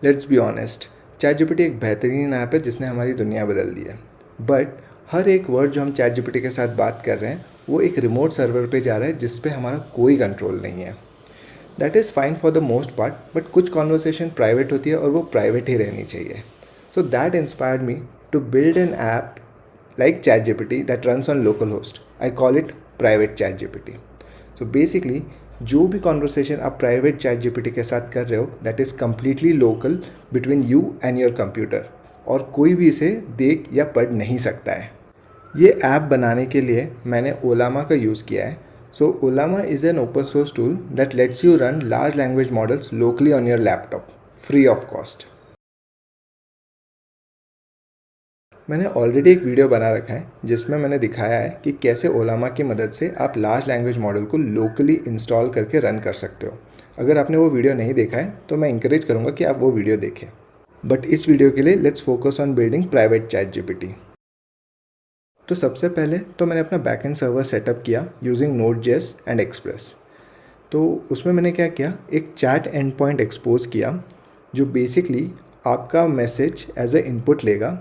Let's be honest, chat GPT एक बेहतरीन app है जिसने हमारी दुनिया बदल दी है। बट हर एक वर्ड जो हम चैट जीपीटी के साथ बात कर रहे हैं वो एक रिमोट सर्वर पे जा रहा है जिस पे हमारा कोई कंट्रोल नहीं है। That is fine for the most part, but कुछ कॉन्वर्सेशन प्राइवेट होती है और वो प्राइवेट ही रहनी चाहिए। So that inspired me to build an app like ChatGPT that runs on localhost. I call it private ChatGPT. So basically जो भी कॉन्वर्सेशन आप प्राइवेट चैट जीपीटी के साथ कर रहे हो that is completely local between you and your computer, और कोई भी इसे देख या पढ़ नहीं सकता है। ये ऐप बनाने के लिए मैंने ओलामा का यूज़ किया है। So Ollama is an open source tool that lets you run large language models locally on your laptop free of cost. मैंने ऑलरेडी एक वीडियो बना रखा है जिसमें मैंने दिखाया है कि कैसे ओलामा की मदद से आप लार्ज लैंग्वेज मॉडल को लोकली इंस्टॉल करके रन कर सकते हो। अगर आपने वो वीडियो नहीं देखा है तो मैं इंकरेज करूँगा कि आप वो वीडियो देखें। बट इस वीडियो के लिए let's focus on building private chat GPT. तो सबसे पहले तो मैंने अपना बैकएंड सर्वर सेटअप किया यूजिंग नोड.जेएस एंड एक्सप्रेस। तो उसमें मैंने क्या किया, एक चैट एंड पॉइंट एक्सपोज किया जो बेसिकली आपका मैसेज एज ए इनपुट लेगा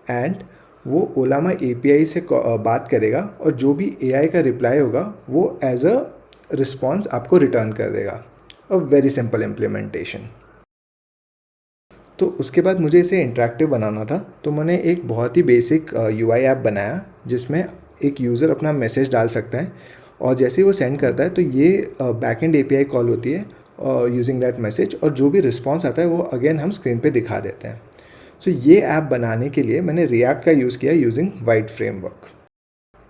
एंड वो ओलामा एपीआई से बात करेगा और जो भी एआई का रिप्लाई होगा वो एज अ रिस्पॉन्स आपको रिटर्न कर देगा। A very simple implementation. तो उसके बाद मुझे इसे इंटरेक्टिव बनाना था, तो मैंने एक बहुत ही बेसिक यूआई ऐप बनाया जिसमें एक यूज़र अपना मैसेज डाल सकता है और जैसे ही वो सेंड करता है तो ये बैकएंड एपीआई कॉल होती है यूजिंग दैट मैसेज, और जो भी रिस्पॉन्स आता है वो अगेन हम स्क्रीन पे दिखा देते हैं। सो ये ऐप बनाने के लिए मैंने रिएक्ट का यूज़ किया यूजिंग वाइट फ्रेमवर्क।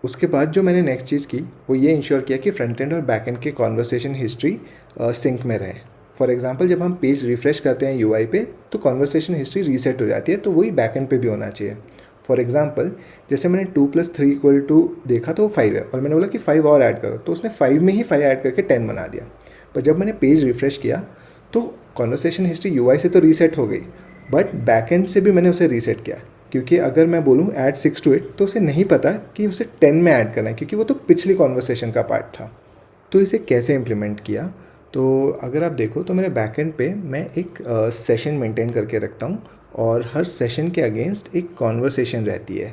उसके बाद जो मैंने नेक्स्ट चीज़ की वो ये इंश्योर किया कि फ्रंट एंड और बैक एंड के कॉन्वर्सेशन हिस्ट्री सिंक में रहे। फॉर एग्जांपल जब हम पेज रिफ्रेश करते हैं यूआई पे तो कॉन्वर्सेशन हिस्ट्री रीसेट हो जाती है, तो वही बैक एंड पे भी होना चाहिए। फॉर एग्जांपल जैसे मैंने 2+3 = देखा तो वो 5 है और मैंने बोला कि 5 और ऐड करो, तो उसने 5 में ही 5 ऐड करके 10 बना दिया। पर जब मैंने पेज रिफ्रेश किया तो कॉन्वर्सेशन हिस्ट्री यूआई से तो रीसेट हो गई, बट बैक एंड से भी मैंने उसे रीसेट किया, क्योंकि अगर मैं बोलूँ ऐड 6 to 8 तो उसे नहीं पता कि उसे 10 में ऐड करना है, क्योंकि वो तो पिछली कॉन्वर्सेशन का पार्ट था। तो इसे कैसे इम्प्लीमेंट किया, तो अगर आप देखो तो मेरे बैकएंड पे मैं एक सेशन मेंटेन करके रखता हूँ और हर सेशन के अगेंस्ट एक कॉन्वर्सेशन रहती है।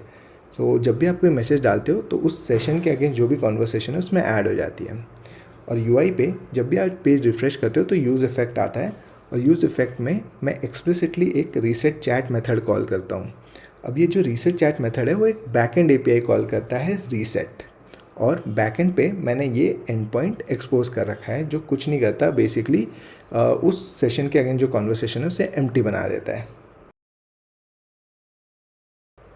तो जब भी आप कोई मैसेज डालते हो तो उस सेशन के अगेंस्ट जो भी कॉन्वर्सेशन है उसमें ऐड हो जाती है। और यूआई पे जब भी आप पेज रिफ्रेश करते हो तो यूज़ इफेक्ट आता है, और यूज़ इफेक्ट में मैं एक्सप्लिसिटली एक रीसेट चैट मेथड कॉल करता हूँ। अब ये जो रीसेट चैट मेथड है वो एक बैकएंड एपीआई कॉल करता है रीसेट, और बैकएंड पे मैंने ये एंड पॉइंट एक्सपोज कर रखा है जो कुछ नहीं करता, बेसिकली उस सेशन के अगेंस्ट जो कॉन्वर्सेशन है उसे एम्प्टी बना देता है।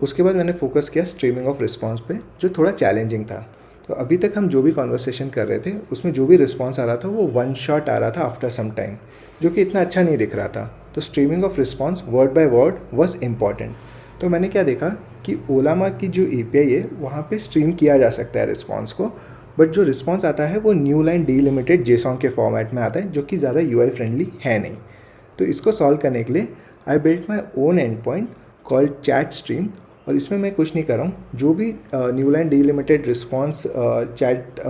उसके बाद मैंने फोकस किया स्ट्रीमिंग ऑफ रिस्पॉन्स पे, जो थोड़ा चैलेंजिंग था। तो अभी तक हम जो भी कॉन्वर्सेशन कर रहे थे उसमें जो भी रिस्पॉन्स आ रहा था वो वन शॉट आ रहा था आफ्टर सम टाइम, जो कि इतना अच्छा नहीं दिख रहा था। तो streaming of response word by word was important. तो मैंने क्या देखा कि ओलामा की जो एपीआई है वहाँ पे स्ट्रीम किया जा सकता है रिस्पॉन्स को, बट जो रिस्पॉन्स आता है वो न्यू लाइन डीलिमिटेड जेसॉन के फॉर्मेट में आता है, जो कि ज़्यादा यूआई फ्रेंडली है नहीं। तो इसको सॉल्व करने के लिए I built my own and point called chat stream, और इसमें मैं कुछ नहीं कर रहा हूँ, जो भी new line delimited response chat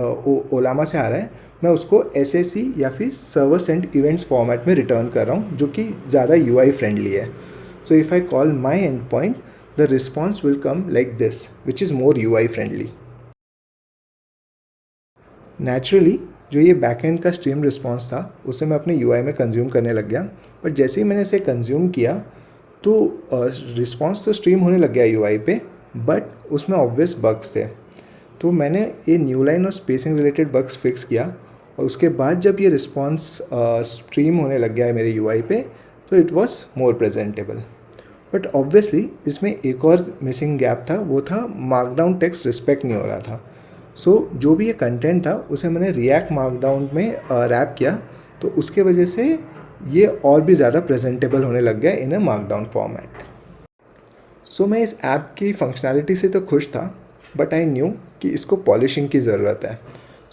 Ollama से आ रहा है मैं उसको SAC या फिर सर्वर सेंट इवेंट्स फॉर्मेट में रिटर्न कर रहा हूँ, जो कि ज़्यादा UI फ्रेंडली है। So if I call my end point the response will come like this which is more UI friendly. Naturally जो ये बैकएंड का स्ट्रीम रिस्पॉन्स था उसे मैं अपने UI में कंज्यूम करने लग गया, बट जैसे ही मैंने इसे कंज्यूम किया तो रिस्पॉन्स तो स्ट्रीम होने लग गया UI पे, बट उसमें ऑब्वियस बग्स थे। तो मैंने ये न्यू लाइन और स्पेसिंग रिलेटेड बग्स फिक्स किया, और उसके बाद जब ये रिस्पॉन्स स्ट्रीम होने लग गया है मेरे UI पे तो it was more presentable. But obviously इसमें एक और मिसिंग गैप था, वो था मार्कडाउन टेक्स्ट रिस्पेक्ट नहीं हो रहा था। सो जो भी ये कंटेंट था उसे मैंने रिएक्ट मार्कडाउन में रैप किया, तो उसके वजह से ये और भी ज़्यादा प्रेजेंटेबल होने लग गया इन अ मार्कडाउन फॉर्मेट। सो मैं इस ऐप की फंक्शनैलिटी से तो खुश था, बट आई न्यू कि इसको पॉलिशिंग की ज़रूरत है।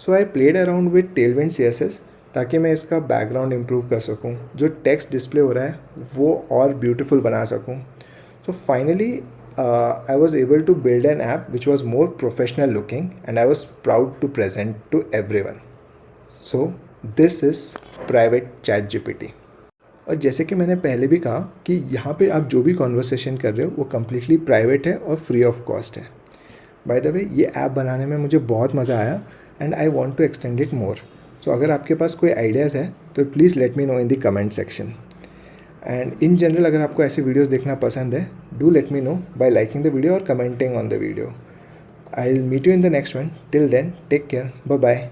So I played around with Tailwind CSS ताकि मैं इसका बैकग्राउंड इम्प्रूव कर सकूं, जो टेक्स्ट डिस्प्ले हो रहा है वो और ब्यूटीफुल बना सकूं। So finally I was able to build an app which was more professional looking and I was proud to present to everyone. So this is private ChatGPT. और जैसे कि मैंने पहले भी कहा कि यहाँ पे आप जो भी कॉन्वर्सेशन कर रहे हो वो कम्प्लीटली प्राइवेट है और फ्री ऑफ कॉस्ट है। बाय द वे ये ऐप बनाने में मुझे बहुत मज़ा आया and I want to extend it more. So अगर आपके पास कोई आइडियाज़ है तो please let me know in the comment section. And in general अगर आपको ऐसे वीडियोज़ देखना पसंद है, do let me know by liking the video और commenting on the video. I will meet you in the next one. Till then take care, bye bye.